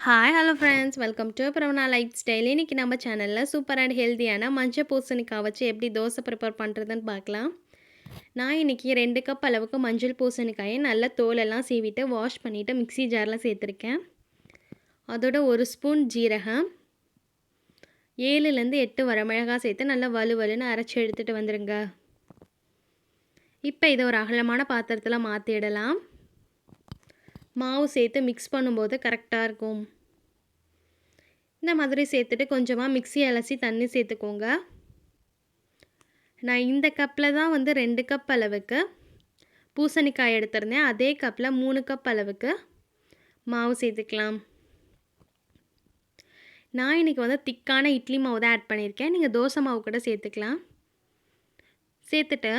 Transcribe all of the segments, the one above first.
Hi hello friends, welcome to Pravana lifestyle. இன்றைக்கி நம்ம சேனலில் சூப்பர் அண்ட் ஹெல்த்தியான மஞ்சள் பூசணிக்காய் வச்சு எப்படி தோசை ப்ரிப்பேர் பண்ணுறதுன்னு பார்க்கலாம். நான் இன்றைக்கி 2 கப் அளவுக்கு மஞ்சள் பூசணிக்காயை நல்லா தோலெல்லாம் சீவிட்டு வாஷ் பண்ணிவிட்டு மிக்ஸி ஜாரில் சேர்த்துருக்கேன். அதோட 1 ஸ்பூன் ஜீரகம், 7லேருந்து 8 வரமிளகாய் சேர்த்து நல்லா வலுவலுன்னு அரைச்சி எடுத்துகிட்டு வந்துடுங்க. இப்போ இதை ஒரு அகலமான பாத்திரத்தில் மாற்றிடலாம். மாவு சேர்த்து மிக்ஸ் பண்ணும்போது கரெக்டாக இருக்கும். இந்த மாதிரி சேர்த்துட்டு கொஞ்சமாக மிக்ஸி அலசி தண்ணி சேர்த்துக்கோங்க. நான் இந்த கப்பில் தான் 2 கப் அளவுக்கு பூசணிக்காய் எடுத்திருந்தேன். அதே கப்பில் 3 கப் அளவுக்கு மாவு சேர்த்துக்கலாம். நான் இன்றைக்கி திக்கான இட்லி மாவு தான் ஆட் பண்ணியிருக்கேன். நீங்கள் தோசை மாவு கூட சேர்த்துக்கலாம். சேர்த்துட்டு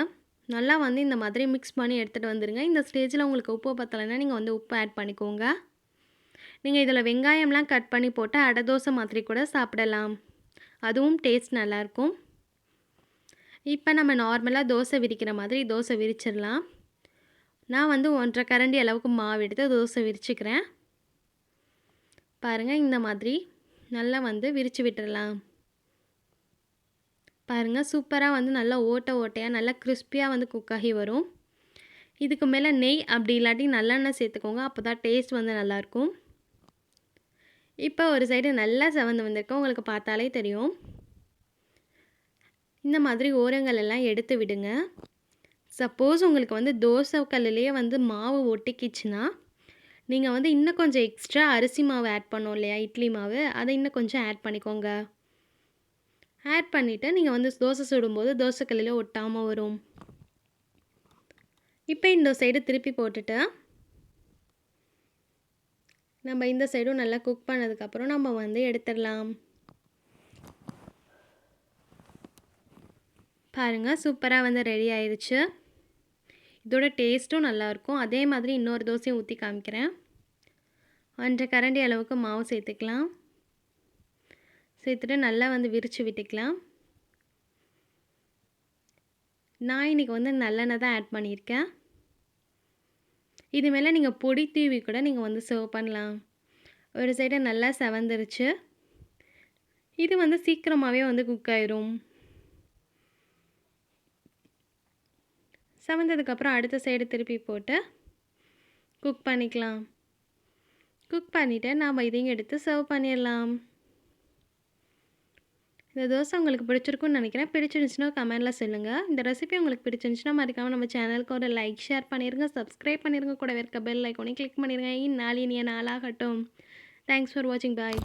நல்லா இந்த மாதிரி மிக்ஸ் பண்ணி எடுத்துகிட்டு வந்துடுங்க. இந்த ஸ்டேஜில் உங்களுக்கு உப்பு பத்தலைன்னா நீங்கள் உப்பு ஆட் பண்ணிக்கோங்க. நீங்கள் இதில் வெங்காயம்லாம் கட் பண்ணி போட்டு அடை தோசை மாதிரி கூட சாப்பிடலாம். அதுவும் டேஸ்ட் நல்லாயிருக்கும். இப்போ நம்ம நார்மலாக தோசை விரிக்கிற மாதிரி தோசை விரிச்சிடலாம். நான் 1.5 கரண்டி அளவுக்கு மாவு எடுத்து தோசை விரிச்சுக்கிறேன். பாருங்கள், இந்த மாதிரி நல்லா விரித்து விட்டுடலாம். பாருங்கள், சூப்பராக நல்லா ஓட்டையாக நல்லா கிறிஸ்பியாக குக் ஆகி வரும். இதுக்கு மேலே நெய் அப்படி இல்லாட்டி நல்லெண்ணெய் சேர்த்துக்கோங்க. அப்போ தான் டேஸ்ட் நல்லாயிருக்கும். இப்போ ஒரு சைடு நல்லா செவந்து வந்திருக்கு, உங்களுக்கு பார்த்தாலே தெரியும். இந்த மாதிரி ஓரங்கள் எல்லாம் எடுத்து விடுங்க. சப்போஸ் உங்களுக்கு தோசை கல்லுலேயே மாவு ஒட்டிக்கிச்சுன்னா நீங்கள் இன்னும் கொஞ்சம் எக்ஸ்ட்ரா அரிசி மாவு ஆட் பண்ணோம் இல்லையா, இட்லி மாவு, அதை இன்னும் கொஞ்சம் ஆட் பண்ணிக்கோங்க. ஆட் பண்ணிவிட்டு நீங்கள் தோசை சுடும்போது தோசை கல்லில் ஒட்டாமல் வரும். இப்போ இந்த சைடு திருப்பி போட்டுட்டு நம்ம இந்த சைடும் நல்லா குக் பண்ணதுக்கப்புறம் நம்ம எடுத்துடலாம். பாருங்கள், சூப்பராக ரெடி ஆயிடுச்சு. இதோட டேஸ்ட்டும் நல்லாயிருக்கும். அதே மாதிரி இன்னொரு தோசையும் ஊற்றி காமிக்கிறேன். 1.5 கரண்டி அளவுக்கு மாவு சேர்த்துக்கலாம். சேர்த்துட்டு நல்லா விரித்து விட்டுக்கலாம். நான் இன்றைக்கி நல்லெண்ணெய் தான் ஆட் பண்ணியிருக்கேன். இது மேலே நீங்கள் பொடி தூவி கூட நீங்கள் சர்வ் பண்ணலாம். ஒரு சைடு நல்லா செவந்துருச்சு. இது சீக்கிரமாகவே குக் ஆயிரும். செவந்ததுக்கப்புறம் அடுத்த சைடு திருப்பி போட்டு குக் பண்ணிக்கலாம். குக் பண்ணிவிட்டு நாம் இதையும் எடுத்து சர்வ் பண்ணிடலாம். இந்த தோசை உங்களுக்கு பிடிச்சிருக்குன்னு நினைக்கிறேன். பிடிச்சிருந்துச்சுன்னா கமெண்டில் சொல்லுங்கள். இந்த ரெசிபி உங்களுக்கு பிடிச்சிருந்துச்சுன்னா மறக்காமல் நம்ம சேனலுக்கு ஒரு லைக் ஷேர் பண்ணிடுங்க, சப்ஸ்கிரைப் பண்ணிடுங்க, கூடவே இருக்க பெல் ஐக்கானையும் கிளிக் பண்ணிடுங்க. இந்நாள் இனிய நாளாகட்டும். தேங்க்ஸ் ஃபார் வாட்சிங். பாய்.